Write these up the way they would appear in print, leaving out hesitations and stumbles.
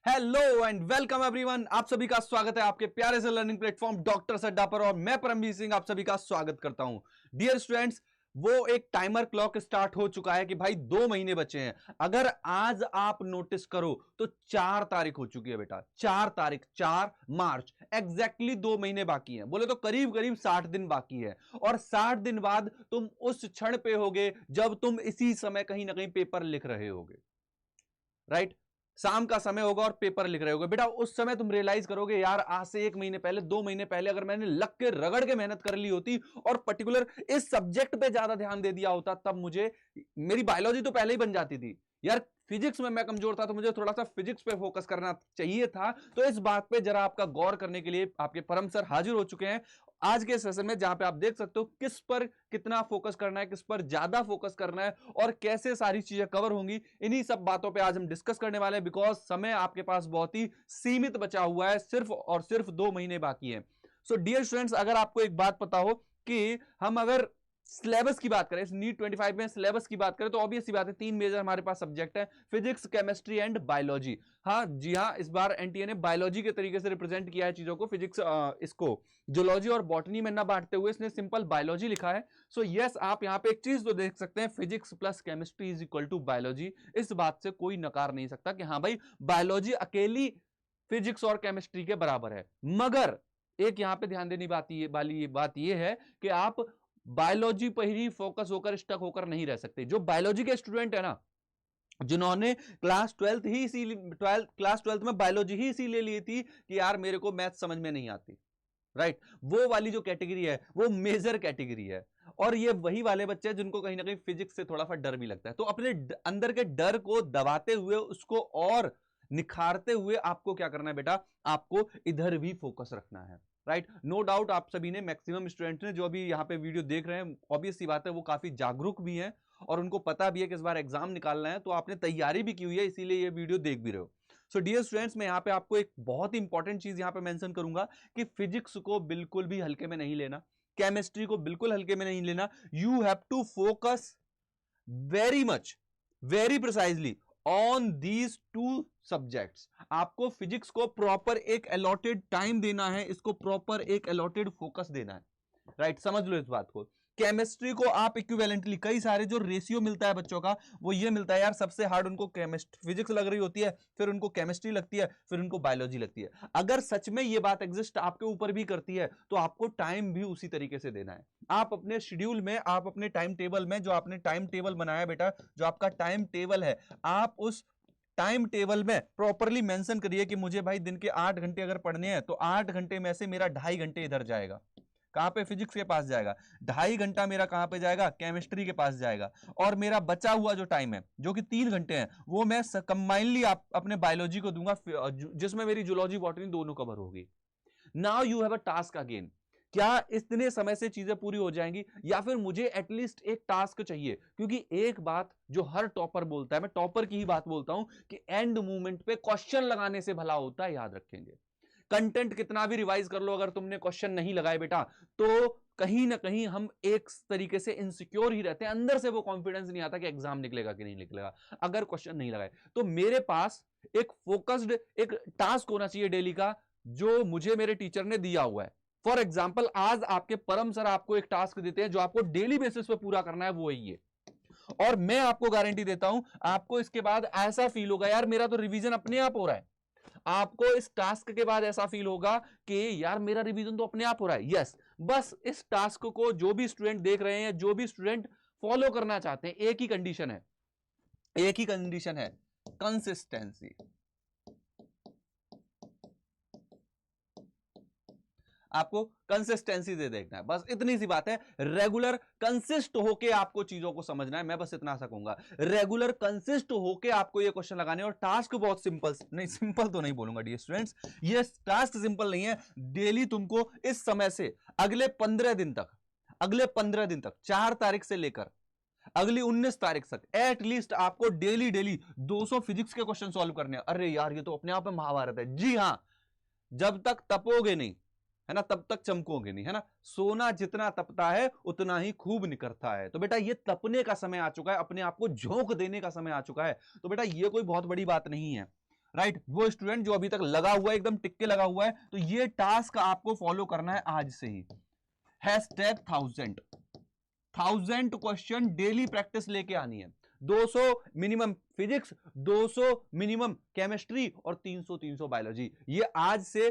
Hello and welcome everyone. आप सभी का स्वागत है आपके प्यारे से लर्निंग प्लेटफॉर्म डॉक्टर अड्डा पर और मैं परमवीर सिंह आप सभी का स्वागत करता हूं। डियर स्टूडेंट्स, वो एक टाइमर क्लॉक स्टार्ट हो चुका है कि भाई 2 महीने बचे हैं। अगर आज आप नोटिस करो तो 4 तारीख हो चुकी है बेटा। 4 तारीख, 4 मार्च, एग्जैक्टली 2 महीने बाकी हैं। बोले तो करीब करीब 60 दिन बाकी है और 60 दिन बाद तुम उस क्षण पे होगे जब तुम इसी समय कहीं ना कहीं पेपर लिख रहे होगे। राइट, शाम का समय होगा और पेपर लिख रहे होगे बेटा। उस समय तुम रियलाइज करोगे यार आज से 1 महीने पहले 2 महीने पहले अगर मैंने लग के रगड़ के मेहनत कर ली होती और पर्टिकुलर इस सब्जेक्ट पे ज्यादा ध्यान दे दिया होता तब मुझे मेरी बायोलॉजी तो पहले ही बन जाती थी यार। फिजिक्स में मैं कमजोर था तो मुझे थोड़ा सा फिजिक्स पे फोकस करना चाहिए था। तो इस बात पे जरा आपका गौर करने के लिए आपके परम सर हाजिर हो चुके हैं आज के सेशन में, जहां पे आप देख सकते हो किस पर कितना फोकस करना है, किस पर ज्यादा फोकस करना है और कैसे सारी चीजें कवर होंगी। इन्हीं सब बातों पे आज हम डिस्कस करने वाले हैं बिकॉज समय आपके पास बहुत ही सीमित बचा हुआ है, सिर्फ और सिर्फ 2 महीने बाकी है। सो डियर स्टूडेंट्स, अगर आपको एक बात पता हो कि हम अगर सिलेबस की बात करें, इस नीट 25 में सिलेबस की बात करें तो ऑब्वियस सी बात है 3 मेजर हमारे पास सब्जेक्ट है, फिजिक्स, केमिस्ट्री एंड बायोलॉजी। हाँ जी हाँ, इस बार एनटीए ने बायोलॉजी के तरीके से रिप्रेजेंट किया है चीजों को। फिजिक्स इसको जूलॉजी और बॉटनी में ना बांटते हुए इसने सिंपल बायोलॉजी लिखा है। सो यस, आप यहां पे एक चीज तो देख सकते हैं, physics plus chemistry is equal to biology. इस बात से कोई नकार नहीं सकता कि हाँ भाई बायोलॉजी अकेली फिजिक्स और केमिस्ट्री के बराबर है। मगर एक यहां पे ध्यान देने वाली बात यह है कि आप बायोलॉजी पर ही फोकस होकर स्टक होकर नहीं रह सकते। जो बायोलॉजी के स्टूडेंट है ना, जिन्होंने क्लास ट्वेल्थ में बायोलॉजी ही इसीलिए ली थी कि यार मेरे को मैथ समझ में नहीं आती, राइट, वो वाली जो कैटेगरी है वो मेजर कैटेगरी है। और ये वही वाले बच्चे हैं जिनको कहीं ना कहीं फिजिक्स से थोड़ा सा डर भी लगता है। तो अपने अंदर के डर को दबाते हुए, उसको और निखारते हुए आपको क्या करना है बेटा, आपको इधर भी फोकस रखना है। राइट, नो डाउट आप सभी ने, मैक्सिमम स्टूडेंट ने जो अभी यहां पे वीडियो देख रहे हैं, ऑब्वियस सी बात है वो काफी जागरूक भी हैं और उनको पता भी है कि इस बार एग्जाम निकालना है, तो आपने तैयारी भी की हुई है, इसीलिए ये वीडियो देख भी रहे हो। सो डियर स्टूडेंट्स, मैं यहां पे आपको एक बहुत ही इंपॉर्टेंट चीज यहां पे मेंशन करूंगा कि फिजिक्स को बिल्कुल भी हल्के में नहीं लेना, केमिस्ट्री को बिल्कुल हल्के में नहीं लेना। You have to focus very much, very precisely on these two subjects. आपको फिजिक्स को प्रॉपर एक अलॉटेड टाइम देना है, इसको प्रॉपर एक अलॉटेड फोकस देना है। राइट, समझ लो इस बात को। केमिस्ट्री को आप इक्विवेलेंटली, कई सारे जो रेशियो मिलता है बच्चों का वो ये मिलता है यार, सबसे हार्ड उनको फिजिक्स लग रही होती है, फिर उनको केमिस्ट्री लगती है, फिर उनको बायोलॉजी लगती है। अगर सच में ये बात एग्जिस्ट आपके ऊपर भी करती है तो आपको टाइम भी उसी तरीके से देना है। आप अपने शेड्यूल में, आप अपने टाइम टेबल में, जो आपने टाइम टेबल बनाया बेटा, जो आपका टाइम टेबल है, आप उस टाइम टेबल में प्रॉपरली मेंशन करिए कि मुझे भाई दिन के 8 घंटे अगर पढ़ने हैं तो 8 घंटे में से मेरा 2.5 घंटे इधर जाएगा, कहां पे, फिजिक्स के पास जाएगा। 2.5 घंटा मेरा कहां पे जाएगा, केमिस्ट्री के पास जाएगा। और मेरा बचा हुआ जो टाइम है जो कि 3 घंटे है वो मैं कंबाइनली अपने बायोलॉजी को दूंगा, जिसमें मेरी जूलॉजी बॉटनी दोनों कवर होगी। Now you have a task again. क्या इतने समय से चीजें पूरी हो जाएंगी या फिर मुझे एटलीस्ट एक टास्क चाहिए? क्योंकि एक बात जो हर टॉपर बोलता है, मैं टॉपर की ही बात बोलता हूं कि एंड मूवमेंट पे क्वेश्चन लगाने से भला होता है, याद रखेंगे। कंटेंट कितना भी रिवाइज कर लो, अगर तुमने क्वेश्चन नहीं लगाए बेटा तो कहीं ना कहीं हम एक तरीके से इनसिक्योर ही रहते हैं, अंदर से वो कॉन्फिडेंस नहीं आता कि एग्जाम निकलेगा कि नहीं निकलेगा अगर क्वेश्चन नहीं लगाए। तो मेरे पास एक फोकस्ड एक टास्क होना चाहिए डेली का, जो मुझे मेरे टीचर ने दिया हुआ है। फॉर एग्जाम्पल, आज आपके परम सर आपको एक टास्क देते हैं जो आपको डेली बेसिस पे पूरा करना है, वो है ये। और मैं आपको गारंटी देता हूं, आपको इसके बाद ऐसा फील होगा यार मेरा तो रिवीजन अपने आप हो रहा है। आपको इस टास्क के बाद ऐसा फील होगा कि यार मेरा रिवीजन तो अपने आप हो रहा है। यस, बस इस टास्क को जो भी स्टूडेंट देख रहे हैं, जो भी स्टूडेंट फॉलो करना चाहते हैं, एक ही कंडीशन है, एक ही कंडीशन है, कंसिस्टेंसी। आपको कंसिस्टेंसी दे देखना है, बस इतनी सी बात है। रेगुलर कंसिस्ट होके आपको चीजों को समझना है, मैं बस इतना सा कहूंगा। रेगुलर कंसिस्ट होके आपको ये क्वेश्चन लगाने, और टास्क बहुत सिंपल, नहीं सिंपल तो नहीं बोलूंगा डियर स्टूडेंट्स, ये टास्क सिंपल नहीं है। डेली तुमको इस समय से अगले 15 दिन तक, अगले 15 दिन तक 4 तारीख से लेकर अगली 19 तारीख तक एटलीस्ट आपको डेली डेली 200 फिजिक्स के क्वेश्चन सॉल्व करने हैं। अरे यार ये तो अपने आप में महाभारत है। जी हां, जब तक तपोगे नहीं है ना तब तक चमकोगे नहीं, है ना। सोना जितना तपता है उतना ही खूब निकलता है। तो बेटा ये तपने का समय आ चुका है, अपने आप को झोंक देने का समय आ चुका है। तो बेटा ये कोई बहुत बड़ी बात नहीं है, राइट, वो स्टूडेंट जो अभी तक लगा हुआ है, एकदम टिक के लगा हुआ है, तो ये टास्क आपको फॉलो करना है आज से ही। हैशटैग 1000 क्वेश्चन डेली प्रैक्टिस लेके आनी है। 200 मिनिमम फिजिक्स, 200 मिनिमम केमिस्ट्री और 300 बायोलॉजी। ये आज से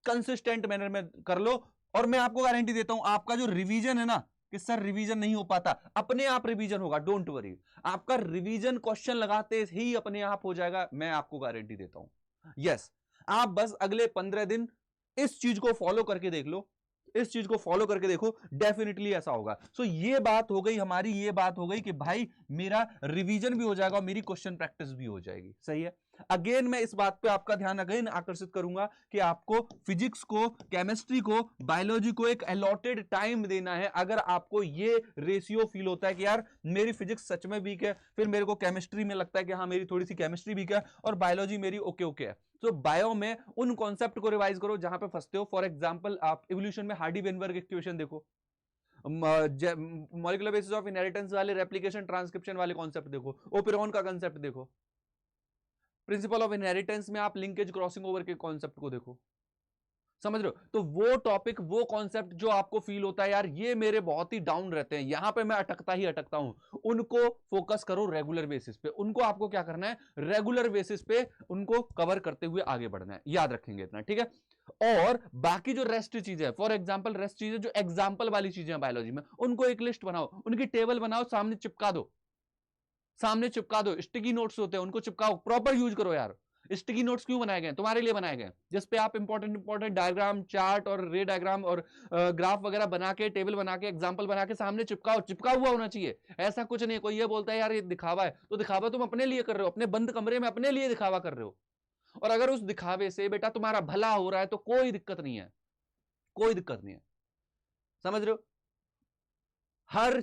कंसिस्टेंट मैनर में कर लो, और मैं आपको गारंटी देता हूं आपका जो रिवीजन है ना, कि सर रिवीजन नहीं हो पाता, अपने आप रिवीजन होगा, डोंट वरी। आपका रिवीजन क्वेश्चन लगाते ही अपने आप हो जाएगा, मैं आपको गारंटी देता हूं। यस, आप बस अगले 15 दिन इस चीज को फॉलो करके देख लो, इस चीज को फॉलो करके देखो, डेफिनेटली ऐसा होगा। सो ये बात हो गई हमारी, ये बात हो गई कि भाई मेरा रिवीजन भी हो जाएगा और मेरी क्वेश्चन प्रैक्टिस भी हो जाएगी। सही है। अगेन मैं इस बात पे आपका ध्यान अगेन आकर्षित करूंगा कि आपको फिजिक्स को, केमिस्ट्री को, बायोलॉजी को एक अलॉटेड टाइम देना है। अगर आपको ये रेशियो फील होता है कि यार मेरी फिजिक्स सच में वीक है, फिर मेरे को केमिस्ट्री में लगता है कि हाँ मेरी थोड़ी सी केमिस्ट्री वीक है, और बायोलॉजी मेरी ओके ओके है, तो बायो में उन कॉन्सेप्ट को रिवाइज करो जहां पे फंसते हो। फॉर एग्जांपल आप इवोल्यूशन में हार्डी वेनबर्ग इक्वेशन देखो, मॉलिक्यूलर बेसिस ऑफ इनहेरिटेंस वाले, रेप्लिकेशन ट्रांसक्रिप्शन वाले कॉन्सेप्ट देखो, ओपेरॉन का कॉन्सेप्ट देखो, प्रिंसिपल ऑफ इनहेरिटेंस में आप लिंकेज क्रॉसिंग ओवर के कॉन्सेप्ट को देखो। समझ रहे हो? तो वो टॉपिक, वो कॉन्सेप्ट जो आपको फील होता है यार ये मेरे बहुत ही डाउन रहते हैं, यहां पे मैं अटकता ही अटकता हूं, उनको फोकस करो रेगुलर बेसिस पे। उनको आपको क्या करना है, रेगुलर बेसिस पे उनको कवर करते हुए आगे बढ़ना है। याद रखेंगे इतना, ठीक है। और बाकी जो रेस्ट चीजें, फॉर एग्जाम्पल रेस्ट चीजें जो एग्जाम्पल वाली चीजें बायोलॉजी में, उनको एक लिस्ट बनाओ, उनकी टेबल बनाओ, सामने चिपका दो, सामने चिपका दो। स्टिकी नोट्स होते हैं उनको चिपकाओ, प्रॉपर यूज करो यार। स्टिकी नोट्स क्यों बनाए गए? तुम्हारे लिए बनाए गए, जिस पे आप इंपॉर्टेंट डायग्राम, चार्ट और रे डायग्राम और ग्राफ वगैरह बना के, टेबल बना के, एग्जांपल बना के सामने चिपकाओ। चिपका हुआ होना चाहिए, ऐसा कुछ नहीं। कोई ये बोलता है यार ये दिखावा है, तो दिखावा तुम अपने लिए कर रहे हो, अपने बंद कमरे में अपने लिए दिखावा कर रहे हो। और अगर उस दिखावे से बेटा तुम्हारा भला हो रहा है तो कोई दिक्कत नहीं है, कोई दिक्कत नहीं है। समझ रहे हो? हर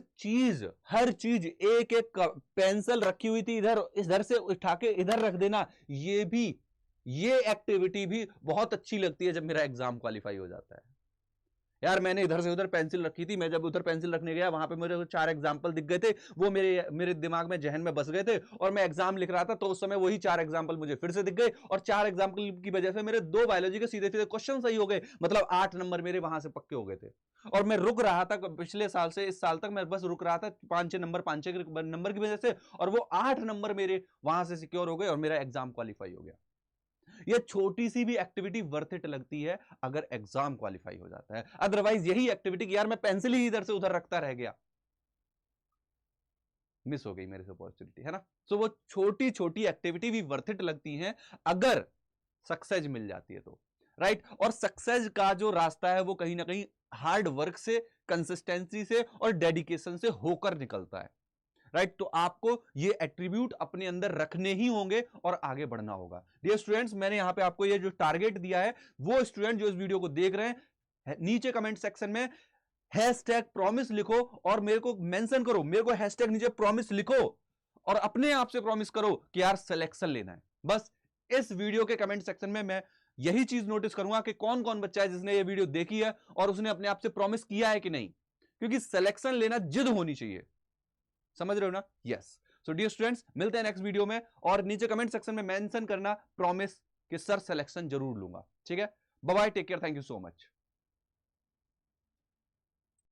चीज एक एक पेंसिल रखी हुई थी इधर, इधर से उठा के इधर रख देना, ये एक्टिविटी भी बहुत अच्छी लगती है जब मेरा एग्जाम क्वालिफाई हो जाता है। यार मैंने इधर से उधर पेंसिल रखी थी, मैं जब उधर पेंसिल रखने गया वहां पे मुझे 4 एग्जाम्पल दिख गए थे, वो मेरे दिमाग में, जहन में बस गए थे, और मैं एग्जाम लिख रहा था तो उस समय वही 4 एग्जाम्पल मुझे फिर से दिख गए, और 4 एग्जाम्पल की वजह से मेरे 2 बायोलॉजी के सीधे सीधे क्वेश्चन सही हो गए, मतलब 8 नंबर मेरे वहां से पक्के हो गए थे। और मैं रुक रहा था पिछले साल से इस साल तक, मैं बस रुक रहा था 5-6 नंबर की वजह से, और वो 8 नंबर मेरे वहां से सिक्योर हो गए और मेरा एग्जाम क्वालिफाई हो गया। ये छोटी सी भी एक्टिविटी वर्थ इट लगती है अगर एग्जाम क्वालिफाई हो जाता है। अदरवाइज यही एक्टिविटी कि यार मैं पेंसिल ही इधर से उधर रखता रह गया, मिस हो गई मेरे से अपॉर्चुनिटी, है ना। सो वो छोटी छोटी एक्टिविटी भी वर्थ इट लगती हैं अगर सक्सेस मिल जाती है तो, राइट। और सक्सेस का जो रास्ता है वो कहीं ना कहीं हार्ड वर्क से, कंसिस्टेंसी से और डेडिकेशन से होकर निकलता है, राइट। तो आपको ये एट्रीब्यूट अपने अंदर रखने ही होंगे और आगे बढ़ना होगा। डियर स्टूडेंट्स, मैंने यहां पे आपको ये जो टारगेट दिया है, वो स्टूडेंट जो इस वीडियो को देख रहे हैं, नीचे कमेंट सेक्शन में हैशटैग प्रॉमिस लिखो और मेरे को मेंशन करो, मेरे को हैशटैग नीचे प्रॉमिस लिखो और अपने आप से प्रॉमिस करो कि यार सिलेक्शन लेना है। बस इस वीडियो के कमेंट सेक्शन में मैं यही चीज नोटिस करूंगा कि कौन कौन बच्चा है जिसने ये वीडियो देखी है और उसने अपने आप से प्रॉमिस किया है कि नहीं, क्योंकि सिलेक्शन लेना जिद होनी चाहिए। समझ रहे हो ना? यस। सो डियर स्टूडेंट्स, मिलते हैं नेक्स्ट वीडियो में, और नीचे कमेंट सेक्शन में मेंशन करना प्रॉमिस कि सर सिलेक्शन जरूर लूंगा। ठीक है, bye bye, take care, thank you so much.